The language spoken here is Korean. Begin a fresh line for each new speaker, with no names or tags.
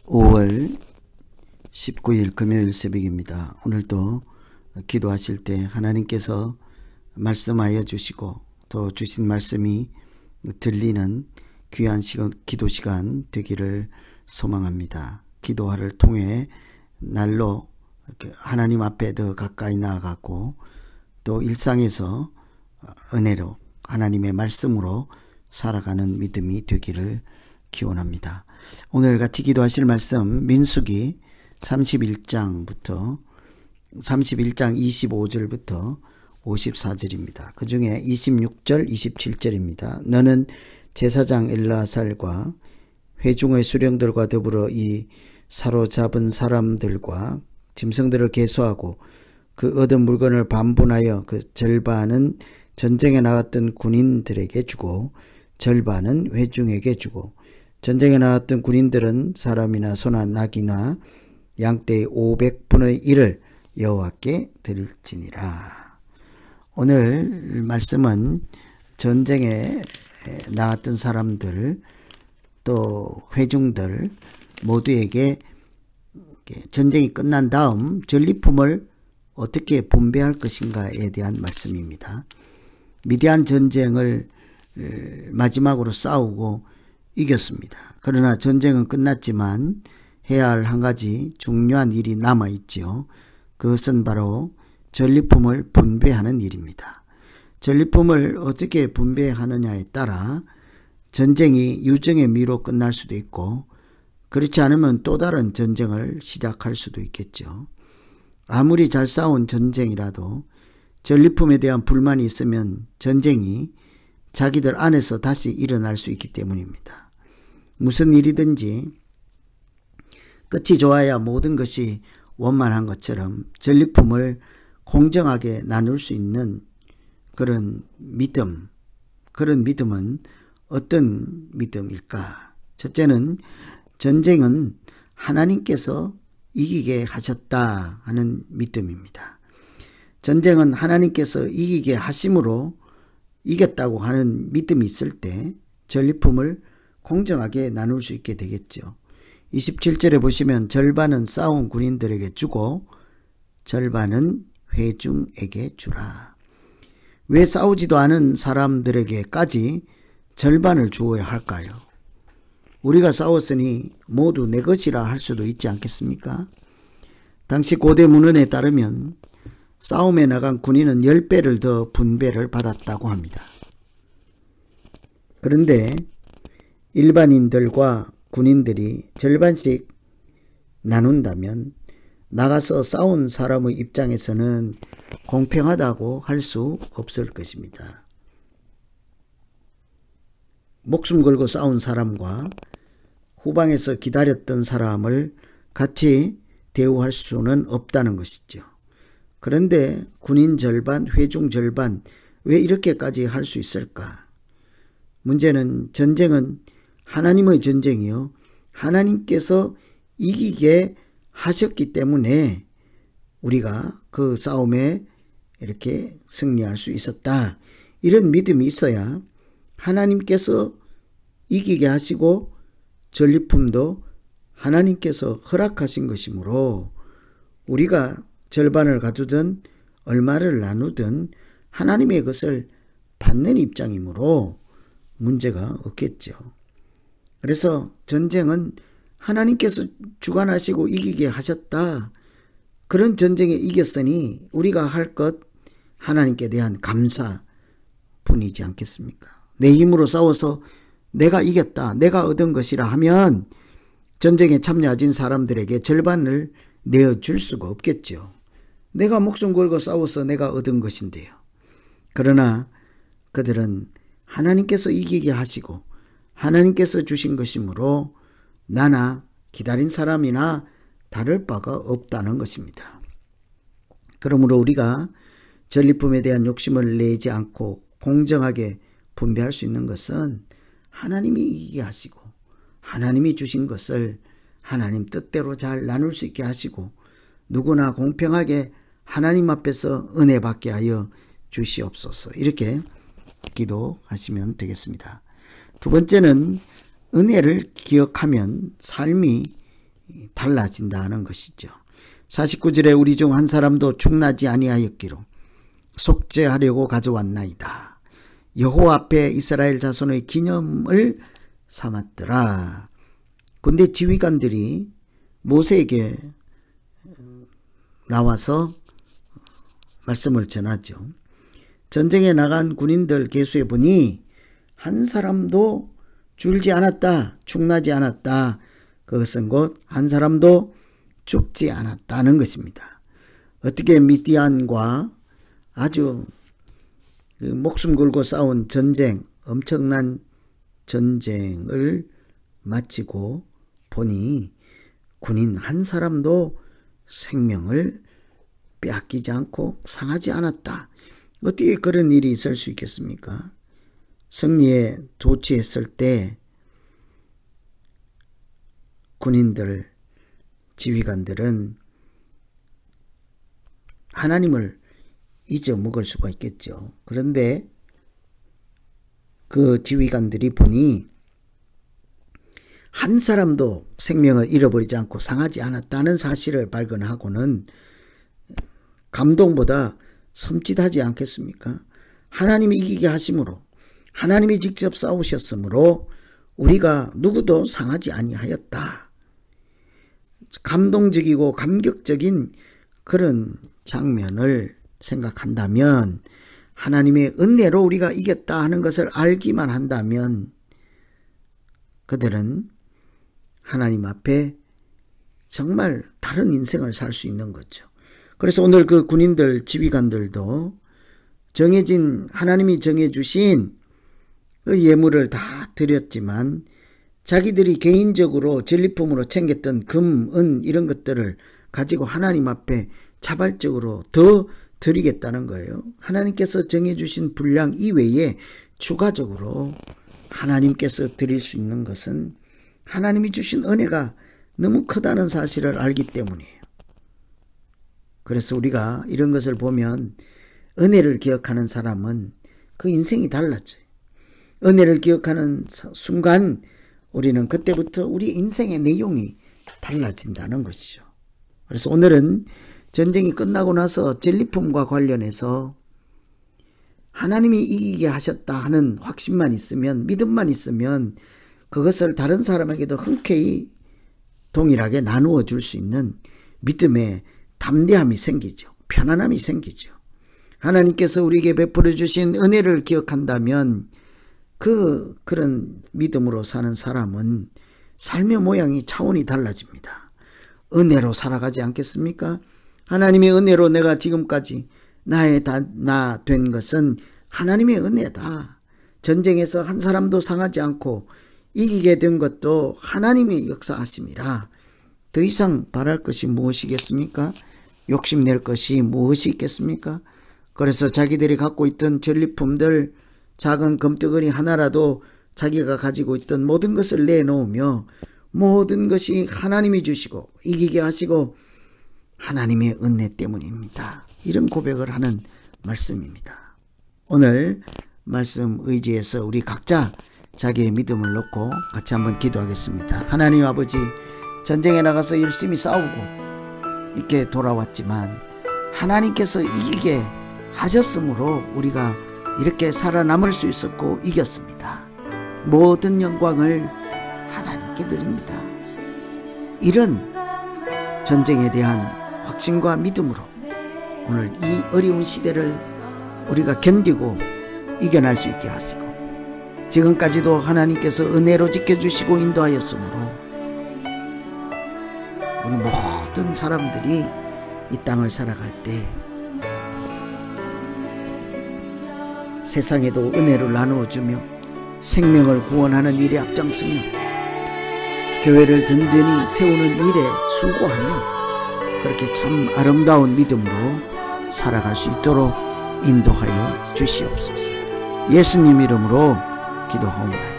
5월 19일 금요일 새벽입니다. 오늘도 기도하실 때 하나님께서 말씀하여 주시고 또 주신 말씀이 들리는 귀한 기도 시간 되기를 소망합니다. 기도를 통해 날로 하나님 앞에 더 가까이 나아가고 또 일상에서 은혜로 하나님의 말씀으로 살아가는 믿음이 되기를 기원합니다. 오늘 같이 기도하실 말씀 민수기 31장 25절부터 54절입니다. 그 중에 26절 27절입니다. 너는 제사장 엘르아살과 회중의 수령들과 더불어 이 사로잡은 사람들과 짐승들을 계수하고 그 얻은 물건을 반분하여 그 절반은 전쟁에 나갔던 군인들에게 주고 절반은 회중에게 주고 전쟁에 나왔던 군인들은 사람이나 소나 낙이나 양떼의 500분의 1을 여호와께 드릴지니라. 오늘 말씀은 전쟁에 나왔던 사람들 또 회중들 모두에게 전쟁이 끝난 다음 전리품을 어떻게 분배할 것인가에 대한 말씀입니다. 미디안 전쟁을 마지막으로 싸우고 이겼습니다. 그러나 전쟁은 끝났지만 해야 할 한 가지 중요한 일이 남아있죠. 그것은 바로 전리품을 분배하는 일입니다. 전리품을 어떻게 분배하느냐에 따라 전쟁이 유정의 미로 끝날 수도 있고 그렇지 않으면 또 다른 전쟁을 시작할 수도 있겠죠. 아무리 잘 싸운 전쟁이라도 전리품에 대한 불만이 있으면 전쟁이 자기들 안에서 다시 일어날 수 있기 때문입니다. 무슨 일이든지 끝이 좋아야 모든 것이 원만한 것처럼 전리품을 공정하게 나눌 수 있는 그런 믿음, 그런 믿음은 어떤 믿음일까? 첫째는 전쟁은 하나님께서 이기게 하셨다 하는 믿음입니다. 전쟁은 하나님께서 이기게 하심으로 이겼다고 하는 믿음이 있을 때 전리품을 공정하게 나눌 수 있게 되겠죠. 27절에 보시면 절반은 싸운 군인들에게 주고 절반은 회중에게 주라. 왜 싸우지도 않은 사람들에게까지 절반을 주어야 할까요? 우리가 싸웠으니 모두 내 것이라 할 수도 있지 않겠습니까? 당시 고대 문헌에 따르면 싸움에 나간 군인은 10배를 더 분배를 받았다고 합니다. 그런데 일반인들과 군인들이 절반씩 나눈다면 나가서 싸운 사람의 입장에서는 공평하다고 할 수 없을 것입니다. 목숨 걸고 싸운 사람과 후방에서 기다렸던 사람을 같이 대우할 수는 없다는 것이죠. 그런데 군인 절반, 회중 절반 왜 이렇게까지 할 수 있을까? 문제는 전쟁은 하나님의 전쟁이요. 하나님께서 이기게 하셨기 때문에 우리가 그 싸움에 이렇게 승리할 수 있었다. 이런 믿음이 있어야 하나님께서 이기게 하시고 전리품도 하나님께서 허락하신 것이므로 우리가 절반을 가두든 얼마를 나누든 하나님의 것을 받는 입장이므로 문제가 없겠죠. 그래서 전쟁은 하나님께서 주관하시고 이기게 하셨다. 그런 전쟁에 이겼으니 우리가 할 것 하나님께 대한 감사뿐이지 않겠습니까? 내 힘으로 싸워서 내가 이겼다, 내가 얻은 것이라 하면 전쟁에 참여하진 사람들에게 절반을 내어줄 수가 없겠죠. 내가 목숨 걸고 싸워서 내가 얻은 것인데요. 그러나 그들은 하나님께서 이기게 하시고 하나님께서 주신 것이므로 나나 기다린 사람이나 다를 바가 없다는 것입니다. 그러므로 우리가 전리품에 대한 욕심을 내지 않고 공정하게 분배할 수 있는 것은 하나님이 이기게 하시고 하나님이 주신 것을 하나님 뜻대로 잘 나눌 수 있게 하시고 누구나 공평하게 하나님 앞에서 은혜 받게 하여 주시옵소서. 이렇게 기도하시면 되겠습니다. 두 번째는 은혜를 기억하면 삶이 달라진다는 것이죠. 49절에 우리 중 한 사람도 충나지 아니하였기로 속죄하려고 가져왔나이다. 여호와 앞에 이스라엘 자손의 기념을 삼았더라. 근데 지휘관들이 모세에게 나와서 말씀을 전하죠. 전쟁에 나간 군인들 계수해 보니 한 사람도 줄지 않았다. 충나지 않았다. 그것은 곧 한 사람도 죽지 않았다는 것입니다. 어떻게 미디안과 아주 목숨 걸고 싸운 전쟁, 엄청난 전쟁을 마치고 보니 군인 한 사람도 생명을 빼앗기지 않고 상하지 않았다. 어떻게 그런 일이 있을 수 있겠습니까? 승리에 도취했을 때 군인들, 지휘관들은 하나님을 잊어먹을 수가 있겠죠. 그런데 그 지휘관들이 보니 한 사람도 생명을 잃어버리지 않고 상하지 않았다는 사실을 발견하고는 감동보다 섬찟하지 않겠습니까? 하나님이 이기게 하심으로, 하나님이 직접 싸우셨으므로 우리가 누구도 상하지 아니하였다. 감동적이고 감격적인 그런 장면을 생각한다면, 하나님의 은혜로 우리가 이겼다 하는 것을 알기만 한다면 그들은 하나님 앞에 정말 다른 인생을 살 수 있는 거죠. 그래서 오늘 그 군인들, 지휘관들도 정해진, 하나님이 정해주신 그 예물을 다 드렸지만 자기들이 개인적으로 전리품으로 챙겼던 금, 은 이런 것들을 가지고 하나님 앞에 자발적으로 더 드리겠다는 거예요. 하나님께서 정해주신 분량 이외에 추가적으로 하나님께서 드릴 수 있는 것은 하나님이 주신 은혜가 너무 크다는 사실을 알기 때문이에요. 그래서 우리가 이런 것을 보면 은혜를 기억하는 사람은 그 인생이 달라져요. 은혜를 기억하는 순간 우리는 그때부터 우리 인생의 내용이 달라진다는 것이죠. 그래서 오늘은 전쟁이 끝나고 나서 전리품과 관련해서 하나님이 이기게 하셨다 하는 확신만 있으면, 믿음만 있으면 그것을 다른 사람에게도 흔쾌히 동일하게 나누어 줄 수 있는 믿음의 담대함이 생기죠. 편안함이 생기죠. 하나님께서 우리에게 베풀어 주신 은혜를 기억한다면 그런 믿음으로 사는 사람은 삶의 모양이 차원이 달라집니다. 은혜로 살아가지 않겠습니까? 하나님의 은혜로 내가 지금까지 나 된 것은 하나님의 은혜다. 전쟁에서 한 사람도 상하지 않고 이기게 된 것도 하나님의 역사하심이라. 더 이상 바랄 것이 무엇이겠습니까? 욕심낼 것이 무엇이 있겠습니까? 그래서 자기들이 갖고 있던 전리품들, 작은 금덩어리 하나라도 자기가 가지고 있던 모든 것을 내놓으며 모든 것이 하나님이 주시고 이기게 하시고 하나님의 은혜 때문입니다. 이런 고백을 하는 말씀입니다. 오늘 말씀 의지해서 우리 각자 자기의 믿음을 놓고 같이 한번 기도하겠습니다. 하나님 아버지, 전쟁에 나가서 열심히 싸우고 이렇게 돌아왔지만 하나님께서 이기게 하셨으므로 우리가 이렇게 살아남을 수 있었고 이겼습니다. 모든 영광을 하나님께 드립니다. 이런 전쟁에 대한 확신과 믿음으로 오늘 이 어려운 시대를 우리가 견디고 이겨낼 수 있게 하시고, 지금까지도 하나님께서 은혜로 지켜주시고 인도하였으므로 우리 모든 사람들이 이 땅을 살아갈 때 세상에도 은혜를 나누어주며 생명을 구원하는 일에 앞장서며 교회를 든든히 세우는 일에 수고하며 그렇게 참 아름다운 믿음으로 살아갈 수 있도록 인도하여 주시옵소서. 예수님 이름으로 기도하옵나이다.